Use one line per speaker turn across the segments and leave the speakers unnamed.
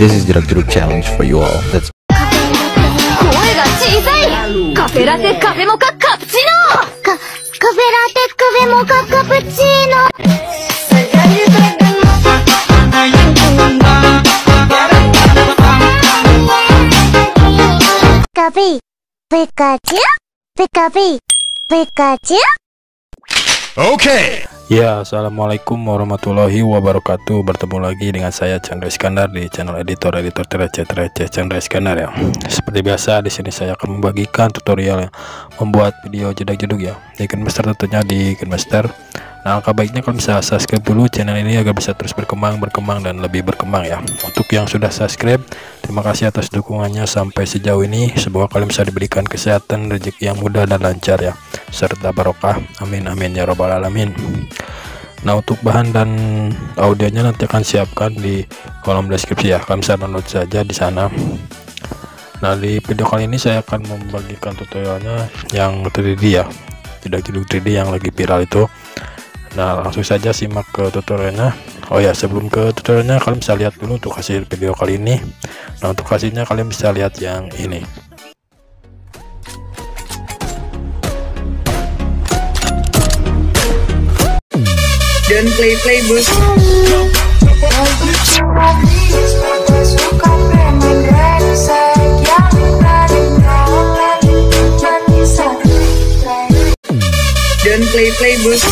This is Jerak Jeruk challenge for you all. Let's
声が小さい。カフェラテカフェモカカプチーノ。カフェラテカフェモカカプチーノ。カフェピカチュピカピピカチュ。
Oke. Ya, assalamualaikum warahmatullahi wabarakatuh. Bertemu lagi dengan saya Chandra Iskandar di channel editor Terece Chandra Iskandar ya. Seperti biasa di sini saya akan membagikan tutorial yang membuat video jedak-jeduk ya. Di Kinemaster tentunya di Kinemaster. Nah, alangkah baiknya kalau bisa subscribe dulu channel ini agar bisa terus berkembang dan lebih berkembang ya. Untuk yang sudah subscribe, terima kasih atas dukungannya sampai sejauh ini. Semoga kalian bisa diberikan kesehatan, rezeki yang mudah dan lancar ya, serta barokah. Amin amin ya robbal alamin. Nah, untuk bahan dan audionya nanti akan siapkan di kolom deskripsi ya. Kalian bisa download saja di sana. Nah, di video kali ini saya akan membagikan tutorialnya yang 3D ya, jedak-jeduk 3D yang lagi viral itu. Nah, langsung saja simak ke tutorialnya. Oh ya, sebelum ke tutorialnya kalian bisa lihat dulu untuk hasil video kali ini. Nah, untuk hasilnya kalian bisa lihat yang ini.
Dan play bus. Dan play bus.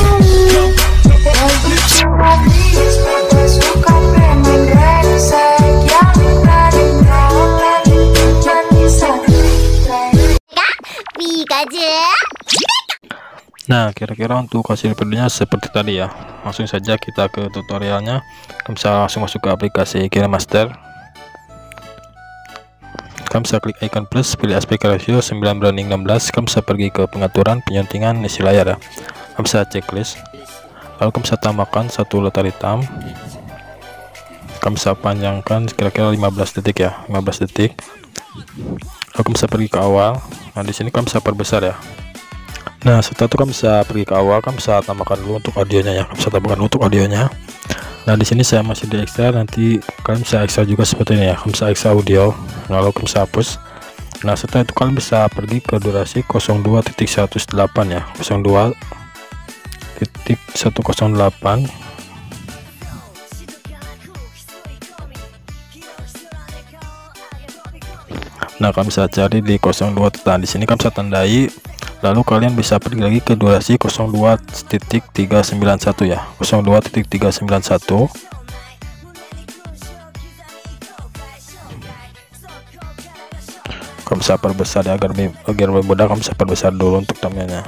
Nah, kira-kira untuk hasil videonya seperti tadi ya. Langsung saja kita ke tutorialnya. Kamu bisa langsung masuk ke aplikasi Kinemaster. Kamu bisa klik icon plus, pilih aspek ratio 9:16. Kamu bisa pergi ke pengaturan penyuntingan isi layar ya. Kamu bisa checklist. Lalu kamu bisa tambahkan satu letter hitam. Kamu bisa panjangkan kira-kira 15 detik ya, 15 detik. Lalu kamu bisa pergi ke awal. Nah, di sini kamu bisa perbesar ya. Nah, setelah itu kamu bisa pergi ke awal, kamu bisa tambahkan dulu untuk audionya ya. Kamu bisa tambahkan untuk audionya. Nah, di sini saya masih di extra, nanti kalian bisa extra juga seperti ini ya. Kamu bisa extra audio, lalu kamu bisa hapus. Nah, setelah itu kalian bisa pergi ke durasi 02.108 ya, 02.108. Nah, kalian bisa cari di 02. Nah, di sini kalian bisa tandai. Lalu kalian bisa pergi lagi ke durasi 02.391 ya, 02.391. Kamu bisa perbesar ya, agar lebih mudah. Kamu bisa perbesar dulu untuk thumbnailnya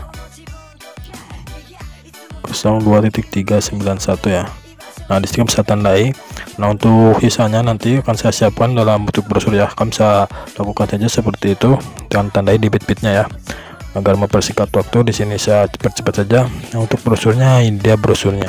02.391 ya. Nah, di sini kamu bisa tandai. Nah, untuk sisanya nanti akan saya siapkan dalam bentuk brosur ya. Kamu bisa lakukan saja seperti itu dengan tandai di bit-bitnya ya, agar mempersingkat waktu. Di sini saya cepat-cepat saja. Nah, untuk brosurnya ini dia brosurnya.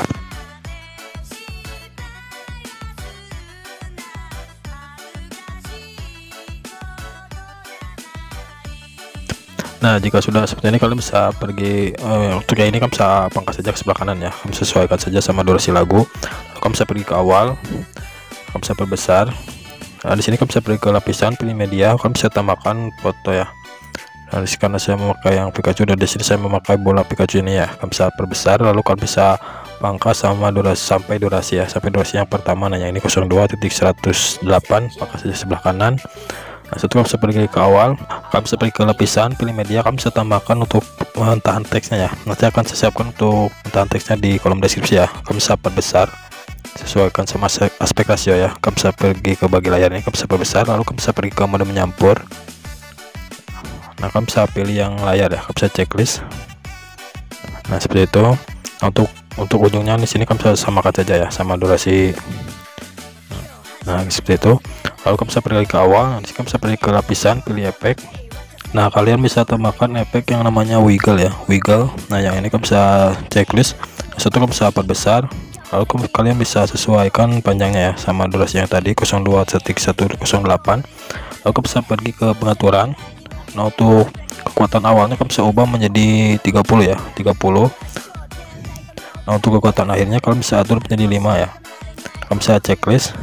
Nah, jika sudah seperti ini kalian bisa pergi untuk yang ini kamu bisa pangkas saja ke sebelah kanan ya. Kamu sesuaikan saja sama durasi lagu. Lalu kamu bisa pergi ke awal, kamu bisa perbesar. Nah, di sini kamu bisa pergi ke lapisan, pilih media, kamu bisa tambahkan foto ya. Nah, karena saya memakai yang Pikachu dan di sini saya memakai bola Pikachu ini ya. Kamu bisa perbesar, lalu kamu bisa pangkas sama durasi sampai durasi ya, sampai durasi yang pertama. Nah, yang ini 02.108, pangkas saja sebelah kanan. Nah, setelah kamu bisa pergi ke awal, kamu bisa pergi ke lapisan, pilih media, kamu bisa tambahkan untuk pementahan teksnya ya. Nanti akan saya siapkan untuk pementahan teksnya di kolom deskripsi ya. Kamu bisa perbesar, sesuaikan sama aspek rasio ya. Kamu bisa pergi ke bagi layar ini, kamu bisa perbesar, lalu kamu bisa pergi ke mode menyampur. Nah, kamu bisa pilih yang layar ya, kamu bisa checklist. Nah, seperti itu. Nah, untuk ujungnya di sini kamu bisa samakan saja ya sama durasi. Nah, seperti itu. Lalu kamu bisa pergi ke awal. Nanti kamu bisa pergi ke lapisan, pilih efek. Nah, kalian bisa tambahkan efek yang namanya wiggle ya, wiggle. Nah, yang ini kamu bisa checklist. Satu kamu bisa perbesar. Lalu kalian bisa sesuaikan panjangnya ya sama durasi yang tadi 02.108. Lalu kamu bisa pergi ke pengaturan. Nah, untuk kekuatan awalnya kamu bisa ubah menjadi 30 ya, 30. Nah, untuk kekuatan akhirnya kalian bisa atur menjadi 5 ya. Kamu bisa checklist.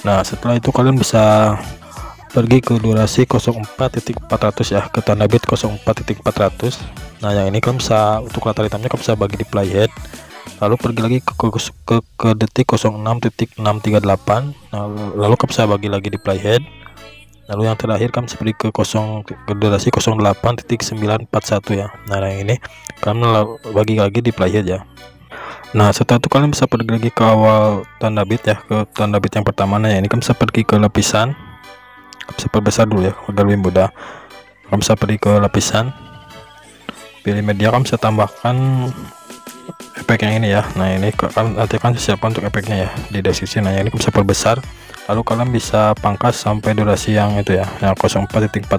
Nah setelah itu kalian bisa pergi ke durasi 04.400 ya, ke tanda bit 04.400. Nah yang ini kalian bisa untuk latar hitamnya kalian bisa bagi di playhead, lalu pergi lagi ke detik 06.638. Nah lalu kalian bisa bagi lagi di playhead, lalu yang terakhir kalian bisa pergi ke durasi 08.941 ya. Nah yang ini kalian bagi lagi di playhead ya. Nah setelah itu kalian bisa pergi lagi ke awal tanda bit ya, ke tanda bit yang pertama. Nah ini kalian bisa pergi ke lapisan, bisa perbesar dulu ya agar lebih mudah. Kalian bisa pergi ke lapisan, pilih media, kalian bisa tambahkan efek yang ini ya. Nah ini kan nanti kan siapkan untuk efeknya ya di deskripsi. Nah ini kalian bisa perbesar, lalu kalian bisa pangkas sampai durasi yang itu ya, yang 04.400.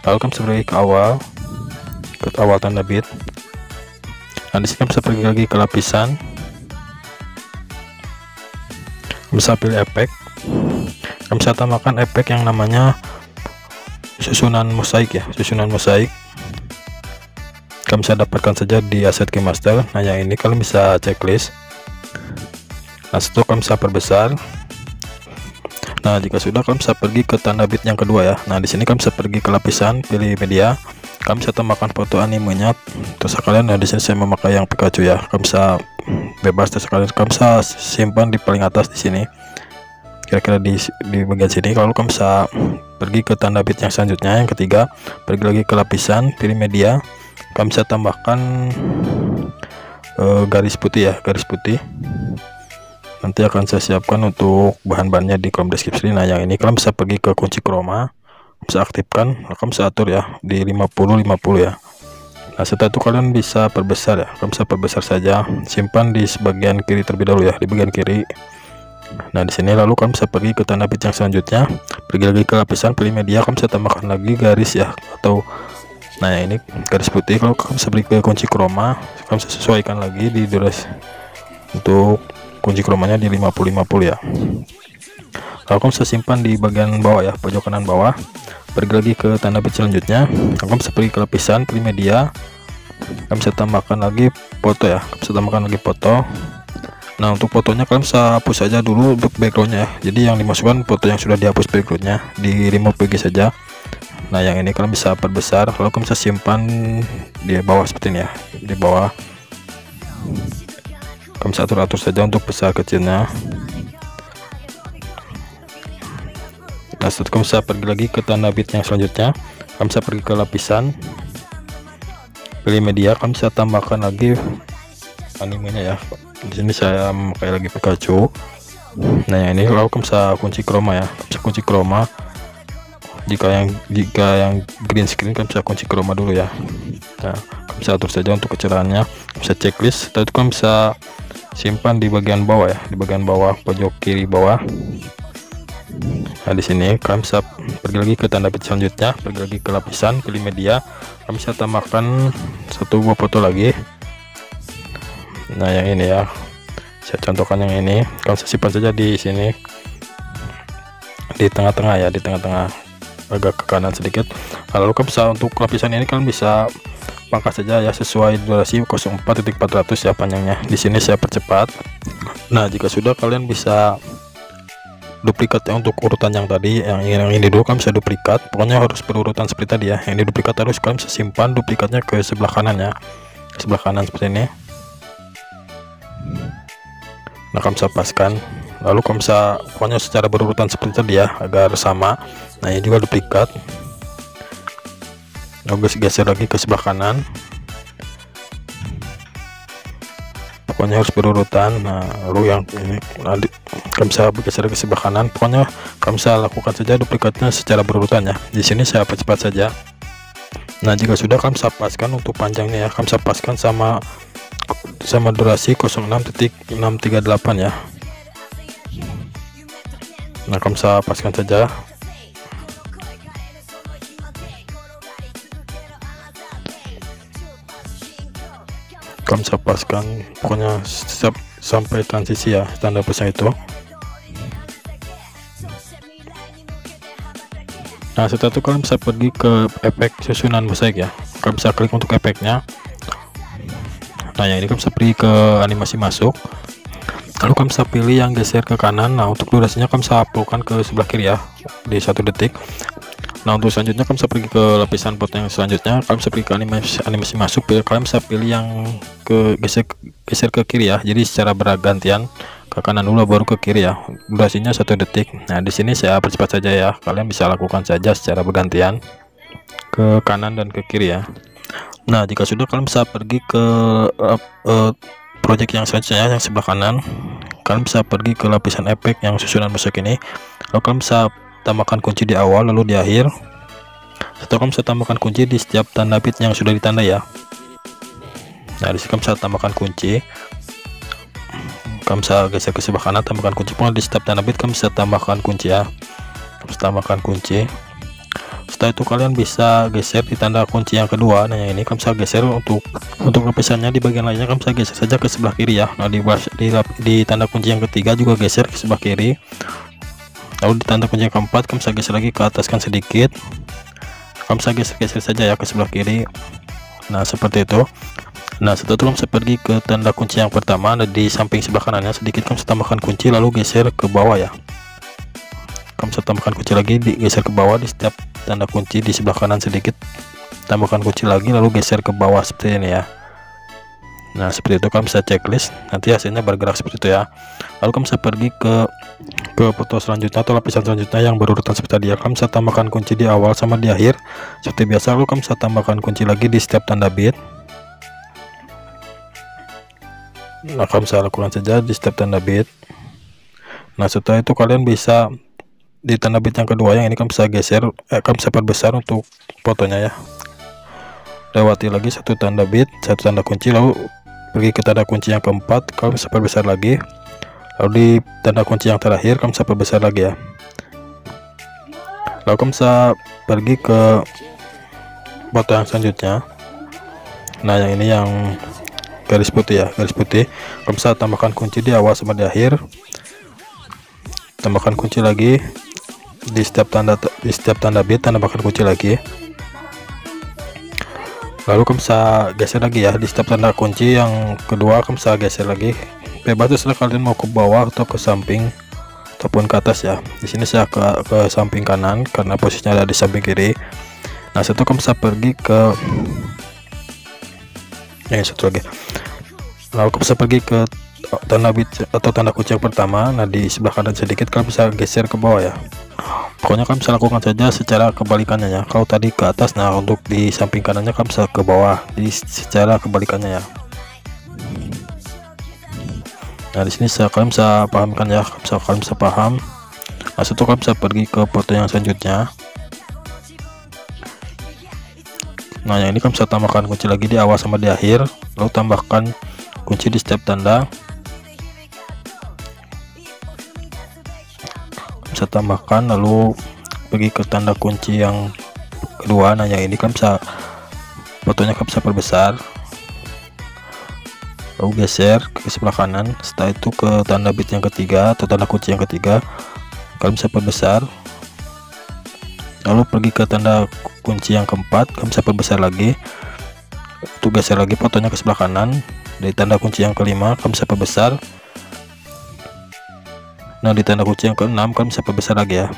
lalu kalian bisa pergi ke awal tanda bit. Nah disini bisa pergi lagi ke lapisan, bisa pilih efek, kalian bisa tambahkan efek yang namanya susunan mosaik ya, susunan mosaik. Kalian bisa dapatkan saja di aset KeyMaster. Nah yang ini kalian bisa checklist. Nah setelah kalian bisa perbesar. Nah jika sudah kalian bisa pergi ke tanda bit yang kedua ya. Nah di sini kalian bisa pergi ke lapisan, pilih media, kalian bisa tambahkan foto animenya terserah kalian. Nah di sini saya memakai yang Pikachu ya, kalian bisa bebas terserah kalian. Kalian bisa simpan di paling atas di sini, kira-kira di bagian sini. Kalau kalian bisa pergi ke tanda bit yang selanjutnya, yang ketiga, pergi lagi ke lapisan, pilih media, kalian bisa tambahkan garis putih ya, garis putih. Nanti akan saya siapkan untuk bahan-bahannya di kolom deskripsi. Nah yang ini kalian bisa pergi ke kunci chroma, bisa aktifkan, kalian bisa atur ya di 50 ya. Nah setelah itu kalian bisa perbesar ya, kalian bisa perbesar saja, simpan di bagian kiri terlebih dahulu ya, di bagian kiri. Nah di sini lalu kalian bisa pergi ke tanda bit yang selanjutnya, pergi lagi ke lapisan, pilih media, kalian bisa tambahkan lagi garis ya, atau nah yang ini garis putih. Kalau kalian bisa pergi ke kunci chroma, kalian bisa sesuaikan lagi di durasi untuk kunci chromanya di 50 ya. Kalau kamu bisa simpan di bagian bawah ya, pojok kanan bawah. Pergi lagi ke tanda bit selanjutnya, kamu bisa pergi ke lapisan, pilih media, kamu bisa tambahkan lagi foto ya, kamu bisa tambahkan lagi foto. Nah untuk fotonya kalian bisa hapus saja dulu untuk backgroundnya ya. Jadi yang dimasukkan foto yang sudah dihapus backgroundnya, di remove PG saja. Nah yang ini kalian bisa perbesar, lalu kalian bisa simpan di bawah seperti ini ya, di bawah. Kalian bisa atur saja untuk besar kecilnya. Nah setelah kamu bisa pergi lagi ke tanda bit yang selanjutnya, kamu bisa pergi ke lapisan, pilih media, kamu bisa tambahkan lagi animenya ya. Di sini saya memakai lagi Pikachu. Nah yang ini lalu kamu bisa kunci chroma ya, bisa kunci chroma. Jika yang green screen kamu bisa kunci chroma dulu ya. Nah kamu bisa atur saja untuk kecerahannya, bisa checklist. Setelah itu kamu bisa simpan di bagian bawah ya, di bagian bawah pojok kiri bawah. Nah di sini kalian bisa pergi lagi ke tanda bit selanjutnya, pergi lagi ke lapisan, pilih media, kalian bisa tambahkan 1 buah foto lagi. Nah yang ini ya, saya contohkan yang ini, kalian bisa simpan saja di sini, di tengah-tengah ya, di tengah-tengah, agak ke kanan sedikit. Lalu kalian bisa untuk lapisan ini kalian bisa pangkas saja ya, sesuai durasi 04.400 ya panjangnya. Di sini saya percepat. Nah jika sudah, kalian bisa duplikat ya untuk urutan yang tadi, yang ini dulu kalian bisa duplikat. Pokoknya harus berurutan seperti tadi ya. Yang ini duplikat, harus kalian bisa simpan duplikatnya ke sebelah kanan ya, ke sebelah kanan seperti ini. Nah kalian bisa paskan, lalu kalian bisa pokoknya secara berurutan seperti tadi ya, agar sama. Nah ini juga duplikat, lalu geser lagi ke sebelah kanan, pokoknya harus berurutan. Nah lalu yang ini nanti kalian bisa bergeser ke sebelah kanan. Pokoknya kalian bisa lakukan saja duplikatnya secara berurutan ya. Di sini saya percepat saja. Nah jika sudah, kalian bisa paskan untuk panjangnya ya, kalian bisa paskan sama durasi 06.638 ya. Nah kalian bisa paskan saja. Kalian bisa paskan pokoknya sampai transisi ya, tanda besar itu. Nah setelah itu kalian bisa pergi ke efek susunan mosaik ya, kalian bisa klik untuk efeknya. Nah yang ini kalian bisa pergi ke animasi masuk, Lalu kamu bisa pilih yang geser ke kanan. Nah untuk durasinya kamu bisa pulkan ke sebelah kiri ya di 1 detik. Nah untuk selanjutnya kamu bisa pergi ke lapisan foto yang selanjutnya, kamu bisa pergi ke animasi masuk, kalian bisa pilih yang ke geser ke kiri ya, jadi secara bergantian ke kanan dulu baru ke kiri ya, durasinya 1 detik. Nah di sini saya percepat saja ya, kalian bisa lakukan saja secara bergantian ke kanan dan ke kiri ya. Nah jika sudah, kalian bisa pergi ke project yang selanjutnya yang sebelah kanan. Kalian bisa pergi ke lapisan efek yang susunan musik ini, lalu kalian bisa tambahkan kunci di awal lalu di akhir. Setelah kamu bisa tambahkan kunci di setiap tanda bit yang sudah ditanda ya. Nah di sini kamu bisa tambahkan kunci, kamu bisa geser ke sebelah kanan, tambahkan kunci. Pun di setiap tanda bit kamu bisa tambahkan kunci ya, kamu bisa tambahkan kunci. Setelah itu kalian bisa geser di tanda kunci yang kedua. Nah yang ini kamu bisa geser untuk lapisannya di bagian lainnya, kamu bisa geser saja ke sebelah kiri ya. Nah di tanda kunci yang ketiga juga geser ke sebelah kiri. Lalu di tanda kunci yang keempat kamu bisa geser lagi ke ataskan sedikit, kamu bisa geser saja ya ke sebelah kiri. Nah seperti itu. Nah setelah itu kamu bisa pergi ke tanda kunci yang pertama. Nah di samping sebelah kanannya sedikit kamu bisa tambahkan kunci lalu geser ke bawah ya. Kamu bisa tambahkan kunci lagi, geser ke bawah di setiap tanda kunci di sebelah kanan sedikit, tambahkan kunci lagi lalu geser ke bawah seperti ini ya. Nah seperti itu, kamu bisa checklist, nanti hasilnya bergerak seperti itu ya. Lalu kamu bisa pergi ke foto selanjutnya atau lapisan selanjutnya yang berurutan seperti tadi ya. Kamu bisa tambahkan kunci di awal sama di akhir seperti biasa. Lalu kamu bisa tambahkan kunci lagi di setiap tanda bit. Nah kamu bisa lakukan saja di setiap tanda bit. Nah setelah itu kalian bisa di tanda bit yang kedua yang ini kamu bisa geser, kamu bisa perbesar untuk fotonya ya. Lewati lagi 1 tanda bit, 1 tanda kunci, lalu pergi ke tanda kunci yang keempat, kamu bisa perbesar lagi. Lalu di tanda kunci yang terakhir kamu bisa perbesar lagi ya. Lalu kamu bisa pergi ke foto yang selanjutnya. Nah yang ini yang garis putih ya, garis putih. Kamu bisa tambahkan kunci di awal sama di akhir, tambahkan kunci lagi di setiap tanda bit, tambahkan kunci lagi. Lalu kamu bisa geser lagi ya di setiap tanda kunci yang kedua, kamu bisa geser lagi. Bebas terserah kalian mau ke bawah atau ke samping ataupun ke atas ya. Di sini saya ke samping kanan karena posisinya ada di samping kiri. Nah setelah kamu bisa pergi ke yang satu lagi. Lalu kamu bisa pergi ke tanda bit atau tanda kunci yang pertama. Nah di sebelah kanan sedikit kamu bisa geser ke bawah ya. Pokoknya kamu bisa lakukan saja secara kebalikannya ya. Kalau tadi ke atas, nah untuk di samping kanannya kamu bisa ke bawah, di secara kebalikannya ya. Nah di sini kalian bisa pahamkan ya, kalian bisa paham. Nah setelah kalian bisa pergi ke foto yang selanjutnya. Nah yang ini kamu bisa tambahkan kunci lagi di awal sama di akhir, lalu tambahkan kunci di setiap tanda. Bisa tambahkan lalu pergi ke tanda kunci yang kedua. Nah yang ini kan bisa fotonya kan bisa perbesar, lalu geser ke sebelah kanan. Setelah itu ke tanda bit yang ketiga atau tanda kunci yang ketiga, kalian bisa perbesar, lalu pergi ke tanda kunci yang keempat, kalian bisa perbesar lagi. Itu geser lagi fotonya ke sebelah kanan. Dari tanda kunci yang kelima kalian bisa perbesar. Nah di tanda kunci yang keenam kalian bisa perbesar lagi ya.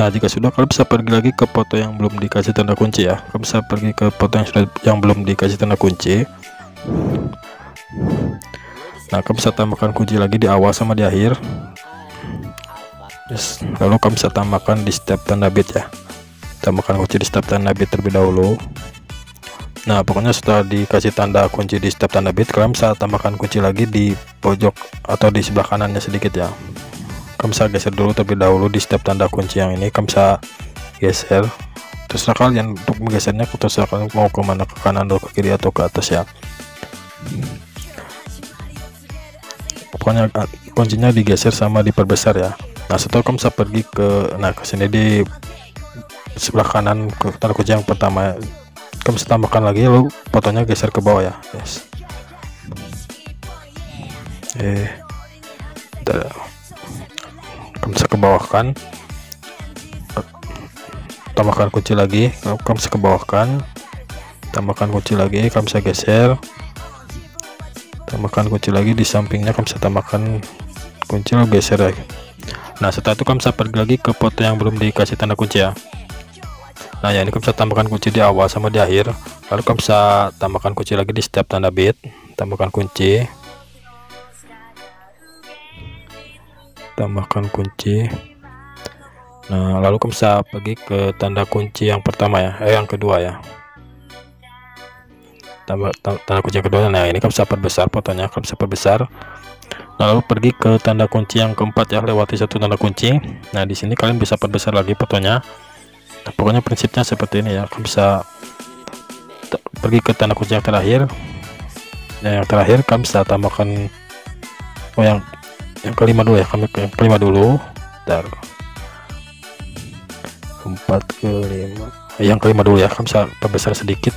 Nah jika sudah, kalian bisa pergi lagi ke foto yang belum dikasih tanda kunci ya. Kalian bisa pergi ke foto yang belum dikasih tanda kunci. Nah kalian bisa tambahkan kunci lagi di awal sama di akhir. Lalu kalian bisa tambahkan di setiap tanda bit ya. Tambahkan kunci di setiap tanda bit terlebih dahulu. Nah pokoknya setelah dikasih tanda kunci di setiap tanda bit, kalian bisa tambahkan kunci lagi di pojok atau di sebelah kanannya sedikit ya. Kalian bisa geser dulu terlebih dahulu di setiap tanda kunci yang ini. Kalian bisa geser, terserah kalian untuk menggesernya, terserah kalian mau ke mana, ke kanan atau ke kiri atau ke atas ya. Pokoknya kuncinya digeser sama diperbesar ya. Nah setelah kamu bisa pergi ke sini di sebelah kanan ke tanda kunci yang pertama, kamu bisa tambahkan lagi, lalu fotonya geser ke bawah ya guys. Kamu bisa ke bawahkan, tambahkan kunci lagi, kamu bisa ke bawahkan, tambahkan kunci lagi, kamu bisa geser, tambahkan kunci lagi di sampingnya, kamu bisa tambahkan kunci lalu geser lagi. Nah setelah itu kamu bisa pergi lagi ke foto yang belum dikasih tanda kunci ya. Nah ya, ini kamu bisa tambahkan kunci di awal sama di akhir, lalu kamu bisa tambahkan kunci lagi di setiap tanda bit, tambahkan kunci, tambahkan kunci. Nah lalu kamu bisa pergi ke tanda kunci yang pertama ya, yang kedua ya, tanda kunci yang kedua. Nah ini kamu bisa perbesar fotonya, kamu bisa perbesar. Lalu pergi ke tanda kunci yang keempat ya, lewati satu tanda kunci. Nah di sini kalian bisa perbesar lagi fotonya. Nah, pokoknya prinsipnya seperti ini ya, kamu bisa pergi ke tanda kunci yang terakhir. Nah yang terakhir kamu bisa tambahkan yang kelima dulu ya, kami yang kelima dulu. Bentar. 4 ke 5, yang kelima dulu ya, kamu bisa perbesar sedikit.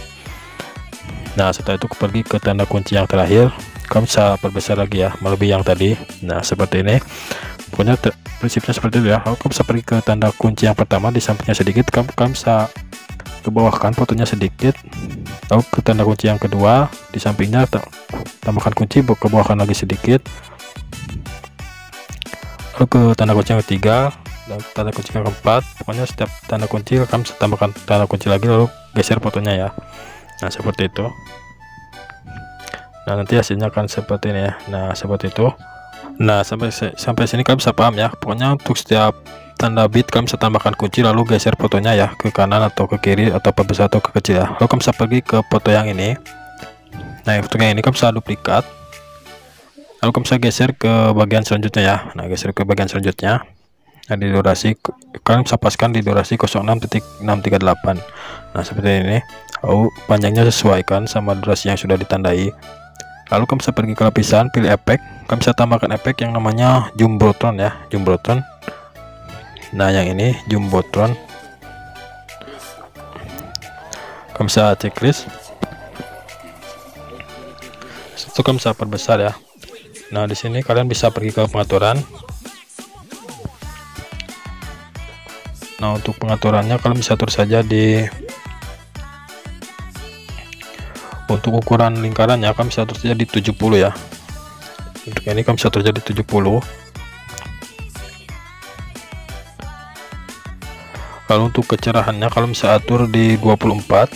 Nah setelah itu pergi ke tanda kunci yang terakhir, kamu bisa perbesar lagi ya, melebihi yang tadi. Nah seperti ini, pokoknya prinsipnya seperti itu ya. Kamu bisa pergi ke tanda kunci yang pertama, di sampingnya sedikit, kamu bisa ke bawahkan fotonya sedikit, lalu ke tanda kunci yang kedua, di sampingnya tambahkan kunci, ke bawahkan lagi sedikit, lalu ke tanda kunci yang ketiga dan tanda kunci yang keempat. Pokoknya setiap tanda kunci kamu tambahkan tanda kunci lagi, lalu geser fotonya ya. Nah seperti itu. Nah nanti hasilnya akan seperti ini ya. Nah seperti itu. Nah sampai sini kalian bisa paham ya. Pokoknya untuk setiap tanda bit kamu bisa tambahkan kunci, lalu geser fotonya ya ke kanan atau ke kiri atau perbesar atau ke kecil ya. Lalu kamu bisa pergi ke foto yang ini. Nah untuk yang ini kamu bisa duplikat, lalu kamu bisa geser ke bagian selanjutnya ya. Nah geser ke bagian selanjutnya. Nah di durasi kalian bisa paskan di durasi 06.638. Nah seperti ini. Lalu panjangnya sesuaikan sama durasi yang sudah ditandai. Lalu kamu bisa pergi ke lapisan, pilih efek, kamu bisa tambahkan efek yang namanya jumbotron ya, jumbotron. Nah yang ini jumbotron, kamu bisa checklist. Itu kamu bisa perbesar ya. Nah di sini kalian bisa pergi ke pengaturan. Nah untuk pengaturannya kalian bisa atur saja di, untuk ukuran lingkarannya kalian bisa atur saja di 70 ya. Untuk ini kalian bisa atur saja di 70. Lalu untuk kecerahannya kalian bisa atur di 24.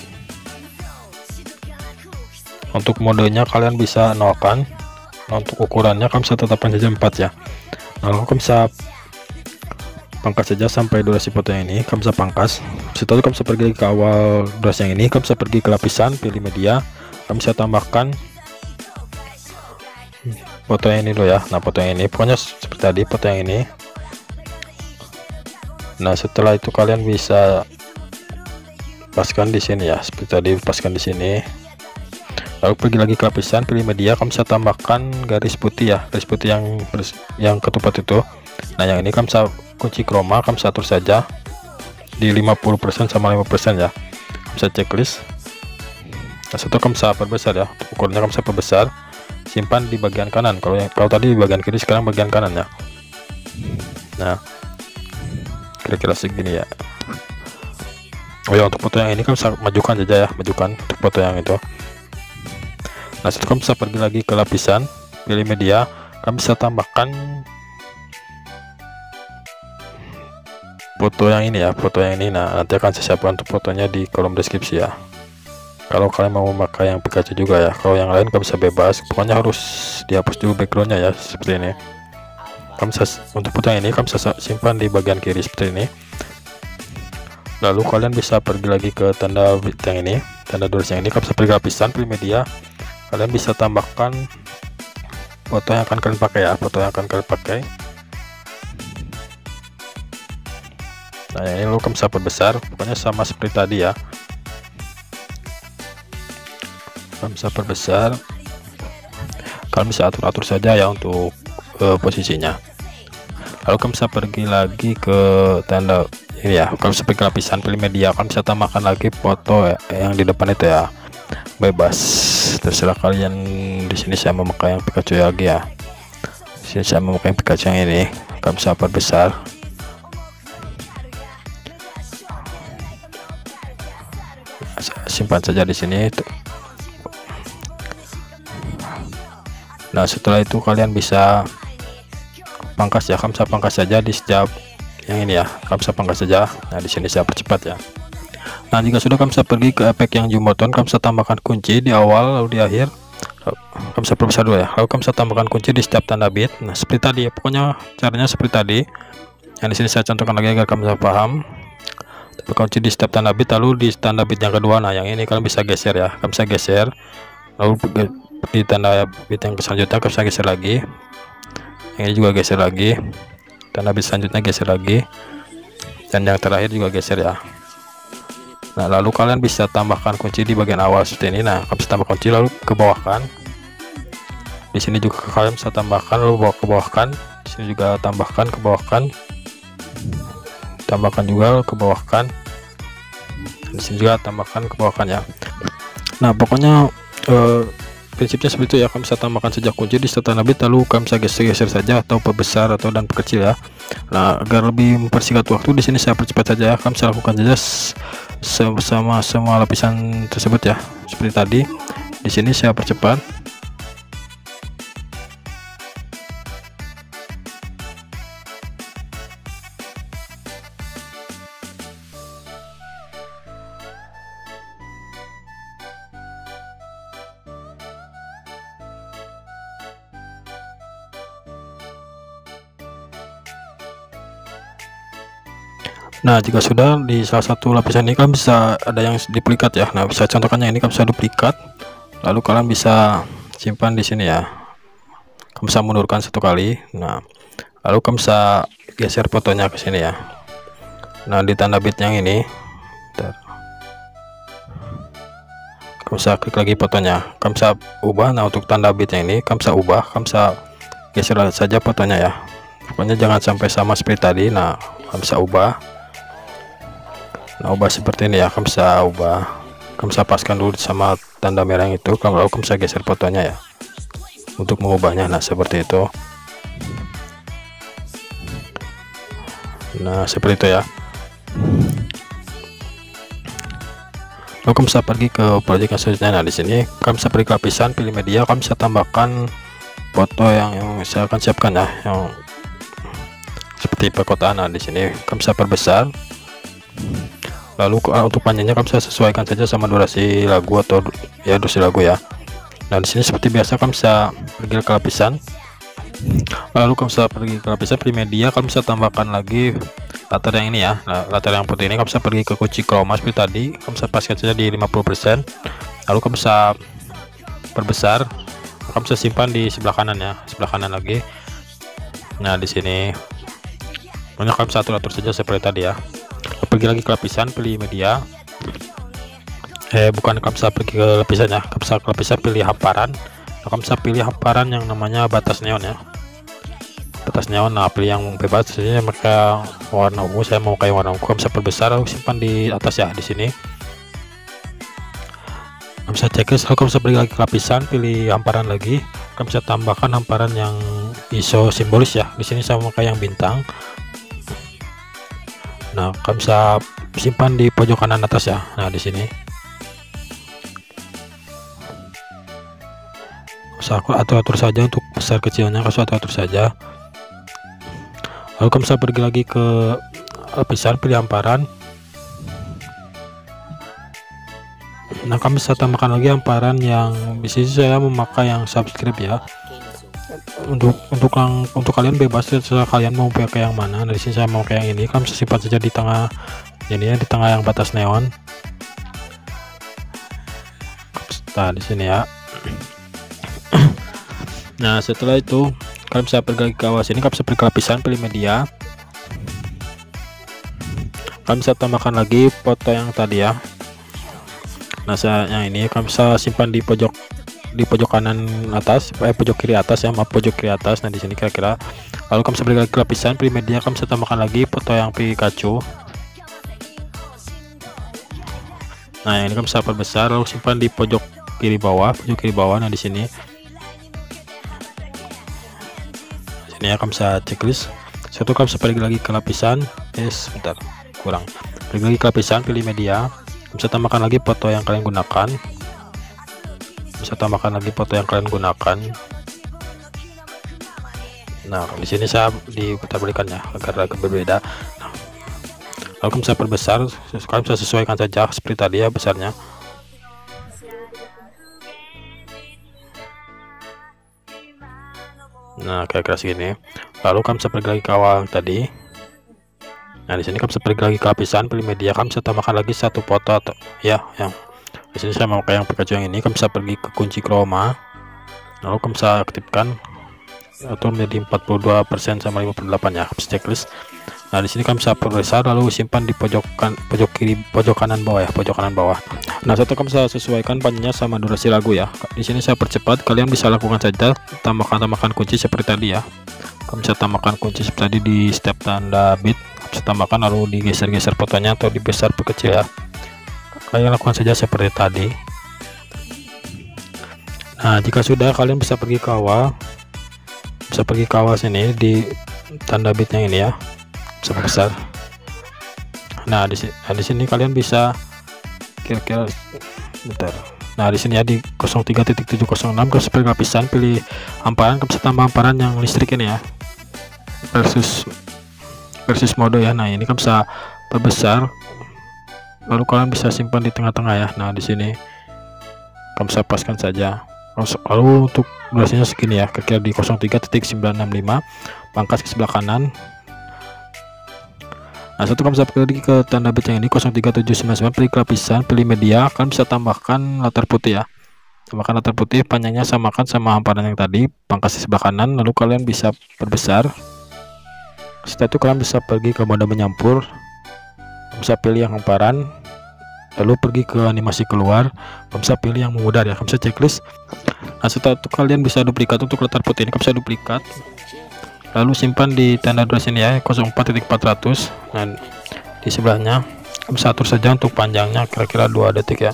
Untuk modenya kalian bisa nolkan. Nah untuk ukurannya kalian bisa tetapkan saja 4 ya. Nah lalu kalian bisa pangkas saja sampai durasi foto yang ini, kamu bisa pangkas. Setelah itu kamu bisa pergi ke awal durasi yang ini, kamu bisa pergi ke lapisan, pilih media, kamu bisa tambahkan foto yang ini dulu ya. Nah foto yang ini pokoknya seperti tadi, foto yang ini. Nah setelah itu kalian bisa paskan di sini ya, seperti tadi paskan di sini. Lalu pergi lagi ke lapisan, pilih media, kamu bisa tambahkan garis putih ya, garis putih yang ketupat itu. Nah yang ini kamu bisa kunci chroma, kamu bisa atur saja di 50% sama 5% ya, kamu bisa checklist. Nah setelah kamu bisa perbesar ya, ukurannya kamu bisa perbesar, simpan di bagian kanan. Kalau tadi di bagian kiri, sekarang bagian kanan ya. Nah kira-kira segini ya. Oh ya, untuk foto yang ini kamu bisa majukan saja ya, majukan untuk foto yang itu. Nah setelah kamu bisa pergi lagi ke lapisan, pilih media, kamu bisa tambahkan foto yang ini ya, foto yang ini. Nah nanti akan saya siapkan untuk fotonya di kolom deskripsi ya, kalau kalian mau memakai yang Pikachu juga ya. Kalau yang lain kamu bisa bebas, pokoknya harus dihapus dulu backgroundnya ya, seperti ini. Kamu bisa, untuk foto yang ini kamu bisa simpan di bagian kiri seperti ini. Lalu kalian bisa pergi lagi ke tanda bit yang ini, tanda durasi yang ini, kamu bisa pergi ke lapisan, pilih media, kalian bisa tambahkan foto yang akan kalian pakai ya, foto yang akan kalian pakai. Nah ini lo kamu bisa perbesar, pokoknya sama seperti tadi ya, kamu bisa perbesar, kalian bisa atur-atur saja ya untuk posisinya. Lalu kamu bisa pergi lagi ke tanda ini ya, kamu bisa pergi ke lapisan, pilih media, kamu bisa tambahkan lagi foto yang di depan itu ya, bebas terserah kalian. Di sini saya memakai yang Pikachu lagi ya, di sini saya memakai yang Pikachu yang ini, kamu bisa perbesar. Simpan saja di sini. Nah setelah itu kalian bisa pangkas ya, kalian bisa pangkas saja di setiap yang ini ya, kalian bisa pangkas saja. Nah di sini saya percepat ya. Nah jika sudah, kalian bisa pergi ke efek yang zoom button, kalian bisa tambahkan kunci di awal lalu di akhir, kalian bisa perbesar dulu ya, lalu kalian bisa tambahkan kunci di setiap tanda bit. Nah seperti tadi ya, pokoknya caranya seperti tadi. Yang di sini saya contohkan lagi agar kalian bisa paham. Kunci di setiap tanda bit, lalu di tanda bit yang kedua, nah yang ini kalian bisa geser ya, kalian bisa geser, lalu di tanda bit yang selanjutnya kalian bisa geser lagi, yang ini juga geser lagi, tanda bit selanjutnya geser lagi, dan yang terakhir juga geser ya. Nah lalu kalian bisa tambahkan kunci di bagian awal seperti ini. Nah kalian bisa tambah kunci lalu ke bawahkan, di sini juga kalian bisa tambahkan lalu bawa ke bawahkan, di sini juga tambahkan ke bawahkan, tambahkan juga ke bawahkan, di sini juga tambahkan ke bawahkan ya. Nah pokoknya prinsipnya seperti itu ya, kalian bisa tambahkan sejak kunci di setiap tanda bit, lalu kalian bisa geser-geser saja atau perbesar atau dan perkecil ya. Nah agar lebih mempersingkat waktu, di sini saya percepat saja ya, kalian bisa lakukan saja sama semua lapisan tersebut ya, seperti tadi. Di sini saya percepat. Nah jika sudah di salah satu lapisan ini, kalian bisa ada yang duplikat ya. Nah bisa contohkannya ini, kalian bisa duplikat, lalu kalian bisa simpan di sini ya, kalian bisa mundurkan satu kali. Nah lalu kalian bisa geser fotonya ke sini ya. Nah di tanda bit yang ini, kalian bisa klik lagi fotonya, kalian bisa ubah. Nah untuk tanda bit yang ini kalian bisa ubah, kalian bisa geser saja fotonya ya, pokoknya jangan sampai sama seperti tadi. Nah kalian bisa ubah. Nah ubah seperti ini ya, kalian bisa ubah, kalian bisa paskan dulu sama tanda merah yang itu, lalu kalian bisa geser fotonya ya untuk mengubahnya. Nah seperti itu. Nah seperti itu ya. Lalu kalian bisa pergi ke project yang selanjutnya. Nah di sini kalian bisa pergi ke lapisan, pilih media, kalian bisa tambahkan foto yang saya akan siapkan ya, yang seperti perkotaan. Nah di sini kalian bisa perbesar, lalu untuk panjangnya kalian bisa sesuaikan saja sama durasi lagu atau ya durasi lagu ya. Nah di sini seperti biasa kalian bisa pergi ke lapisan, lalu kalian bisa pergi ke lapisan, pilih media, kalian bisa tambahkan lagi latar yang ini ya. Nah latar yang putih ini kalian bisa pergi ke kunci chroma seperti tadi, kalian bisa paskan saja di 50%, lalu kalian bisa perbesar, kalian bisa simpan di sebelah kanan ya, sebelah kanan lagi. Nah di sini pokoknya kalian bisa atur saja seperti tadi ya. Pergi lagi ke lapisan, pilih media, bukan, kalian bisa pergi ke lapisan ya, kalian bisa ke lapisan, pilih hamparan. Nah, kalian bisa pilih hamparan yang namanya batas neon ya, batas neon. Nah pilih yang bebas, saya pakai warna ungu, saya mau kayak warna ungu. Kalian bisa perbesar lalu simpan di atas ya, di sini kalian bisa checklist. Lalu kalian bisa pergi lagi ke lapisan, pilih hamparan lagi, kalian bisa tambahkan hamparan yang ISO simbolis ya, di sini saya memakai yang bintang. Nah kalian bisa simpan di pojok kanan atas ya. Nah di sini bisa atur saja untuk besar kecilnya, atur saja. Lalu kalian bisa pergi lagi ke lapisan, pilih hamparan. Nah kalian bisa tambahkan lagi hamparan yang di sini saya memakai yang subscribe ya. Untuk kalian bebas, setelah kalian mau pakai yang mana. Nah di sini saya mau pakai yang ini, kalian bisa simpan saja di tengah ini ya, di tengah yang batas neon. Nah di sini ya. Nah setelah itu kalian bisa pergi ke bawah sini, kalian bisa pergi ke lapisan, pilih media, kalian bisa tambahkan lagi foto yang tadi ya. Nah saya yang ini kalian bisa simpan di pojok kanan atas, pojok kiri atas ya, maaf, pojok kiri atas. Nah di sini kira-kira. Lalu kalian bisa pergi lagi ke lapisan, pilih media, kalian bisa tambahkan lagi foto yang Pikachu. Nah yang ini kalian bisa perbesar, lalu simpan di pojok kiri bawah, Nah di sini ya kalian bisa checklist. Satu, kalian bisa pergi lagi ke lapisan, sebentar kurang, pergi lagi ke lapisan, pilih media, kalian bisa tambahkan lagi foto yang kalian gunakan, Nah, di sini saya diputar balikan ya agar agak berbeda. Nah, lalu bisa perbesar, kalian bisa sesuaikan saja seperti tadi ya besarnya. Nah, kira-kira segini. Lalu kamu bisa pergi lagi ke awal tadi. Nah, di sini kamu bisa pergi lagi ke lapisan, pilih media, kamu bisa tambahkan lagi satu foto atau ya yang di sini saya mau kayak yang Pikachu yang ini. Kamu bisa pergi ke kunci chroma, lalu kamu bisa aktifkan atau menjadi 42% sama 58 ya, kamu bisa checklist. Nah, di sini kamu bisa perbesar lalu simpan di pojok kiri, pojok kanan bawah ya, pojok kanan bawah. Nah, satu kamu bisa sesuaikan panjangnya sama durasi lagu ya. Di sini saya percepat, kalian bisa lakukan saja tambahkan kunci seperti tadi ya. Kamu bisa tambahkan kunci seperti tadi di step tanda bit, bisa tambahkan lalu digeser-geser fotonya atau dibesar perkecil ya. Kalian lakukan saja seperti tadi. Nah, jika sudah, kalian bisa pergi ke awal, sini di tanda bitnya ini ya, bisa besar. Nah, di sini kalian bisa kira-kira bentar. Nah, di sini ya di 03.706 ke seperti lapisan, pilih hamparan, kamu bisa tambah hamparan yang listrik ini ya, versus mode ya. Nah, ini kamu bisa perbesar, lalu kalian bisa simpan di tengah-tengah ya. Nah, di sini kamu bisa paskan saja. Lalu untuk durasinya segini ya, kira-kira di 03.965, pangkas ke sebelah kanan. Nah, satu kamu bisa pergi ke tanda bit yang ini 03799, pilih lapisan, pilih media, kalian bisa tambahkan latar putih ya. Tambahkan latar putih, panjangnya samakan sama hamparan yang tadi, pangkas di sebelah kanan, lalu kalian bisa perbesar. Setelah itu kalian bisa pergi ke mode menyampur, bisa pilih yang hamparan, lalu pergi ke animasi keluar, kamu bisa pilih yang memudar ya, kamu bisa checklist. Nah, setelah itu kalian bisa duplikat untuk latar putih ini, kamu bisa duplikat, lalu simpan di tanda durasi ini ya 04.400. Nah, di sebelahnya kamu bisa atur saja untuk panjangnya kira-kira 2 detik ya.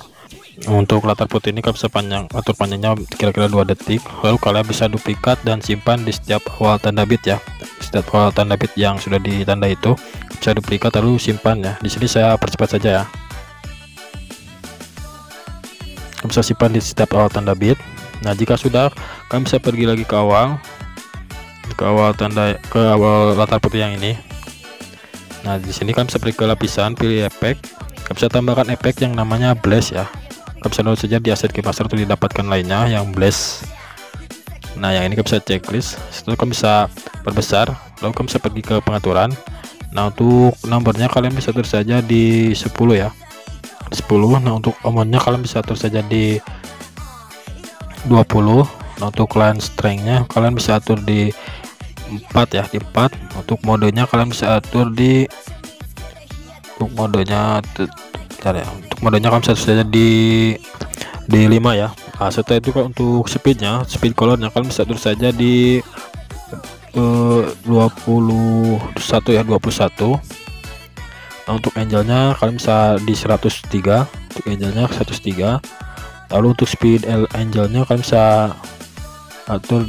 Untuk latar putih ini kamu bisa atur panjangnya kira-kira 2 detik, lalu kalian bisa duplikat dan simpan di setiap awal tanda bit ya. Setiap awal tanda bit yang sudah ditanda itu bisa duplikat lalu simpan ya. Di sini saya percepat saja ya. Kamu bisa simpan di setiap awal tanda bit. Nah, jika sudah, kamu bisa pergi lagi ke awal latar putih yang ini. Nah, di sini kamu bisa pergi ke lapisan, pilih efek, kamu bisa tambahkan efek yang namanya blast ya. Kamu bisa download saja di Asset Keymaster untuk didapatkan lainnya yang blast. Nah, yang ini kamu bisa checklist. Setelah kamu bisa perbesar, lalu kamu bisa pergi ke pengaturan. Nah, untuk nomornya kalian bisa atur saja di 10 ya, 10. Nah, untuk amountnya kalian bisa atur saja di 20. Nah, untuk line strength-nya kalian bisa atur di 4 ya, di 4. Untuk modenya kalian bisa atur di untuk modenya kalian bisa atur saja di 5 ya. Nah, setelah itu kalau untuk speed colornya kalian bisa atur saja di 21 ya, 21. Nah, untuk angelnya kalian bisa di 103, untuk angelnya 103. Lalu untuk speed angelnya kalian bisa atur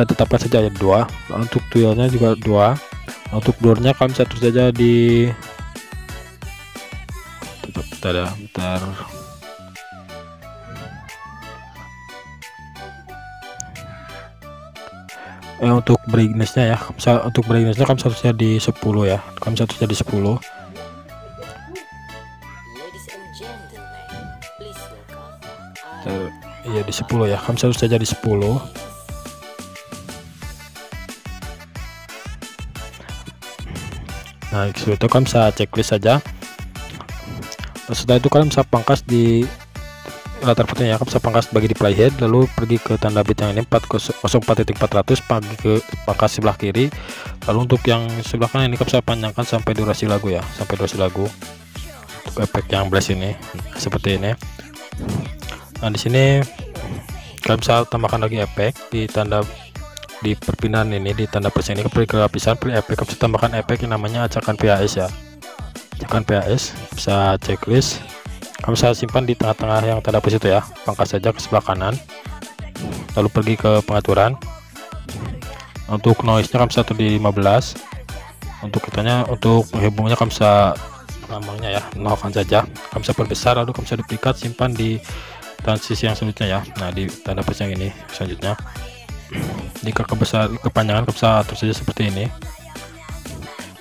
tetapkan saja ya 2. Lalu untuk twirlnya juga 2. Nah, untuk blurnya kalian bisa atur saja di bentar. Untuk brightnessnya ya, untuk brightnessnya kalian bisa atur saja di 10 ya, kalian bisa atur saja di 10. Iya, di 10 ya, kamu harus saja di 10. Nah, itu kamu bisa checklist saja. Setelah itu kalian bisa pangkas di latar putihnya, kamu bisa pangkas bagi di playhead, lalu pergi ke tanda bit yang ini 404.400, pergi ke pangkas sebelah kiri. Lalu untuk yang sebelah kanan ini kamu bisa panjangkan sampai durasi lagu ya, sampai durasi lagu. Untuk efek yang blast ini seperti ini. Nah, di sini kalian bisa tambahkan lagi efek di perpindahan ini, di tanda plus ini, pilih ke lapisan, pilih efek, kamu bisa tambahkan efek yang namanya acakan PAS ya. Acakan PAS bisa checklist, kamu bisa simpan di tengah-tengah yang tanda plus itu ya, pangkas saja ke sebelah kanan, lalu pergi ke pengaturan. Untuk noise nya kamu bisa atur di 15. Untuk penghubungnya kamu bisa lambangnya ya, nolkan saja, kamu bisa perbesar, lalu kamu bisa duplikat, simpan di transisi yang selanjutnya ya. Nah, di tanda plus yang ini selanjutnya. Jika kepanjangan kalian bisa atur saja seperti ini.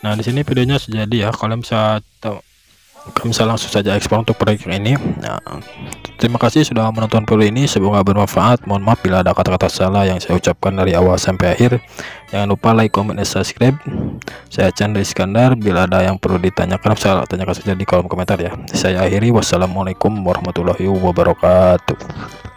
Nah, di sini videonya sudah jadi ya. Kalian bisa langsung saja ekspor untuk proyek ini. Nah, terima kasih sudah menonton video ini, semoga bermanfaat. Mohon maaf bila ada kata-kata salah yang saya ucapkan dari awal sampai akhir. Jangan lupa like, comment, dan subscribe. Saya Chandra Iskandar. Bila ada yang perlu ditanyakan, saya tanyakan saja di kolom komentar ya. Saya akhiri, wassalamualaikum warahmatullahi wabarakatuh.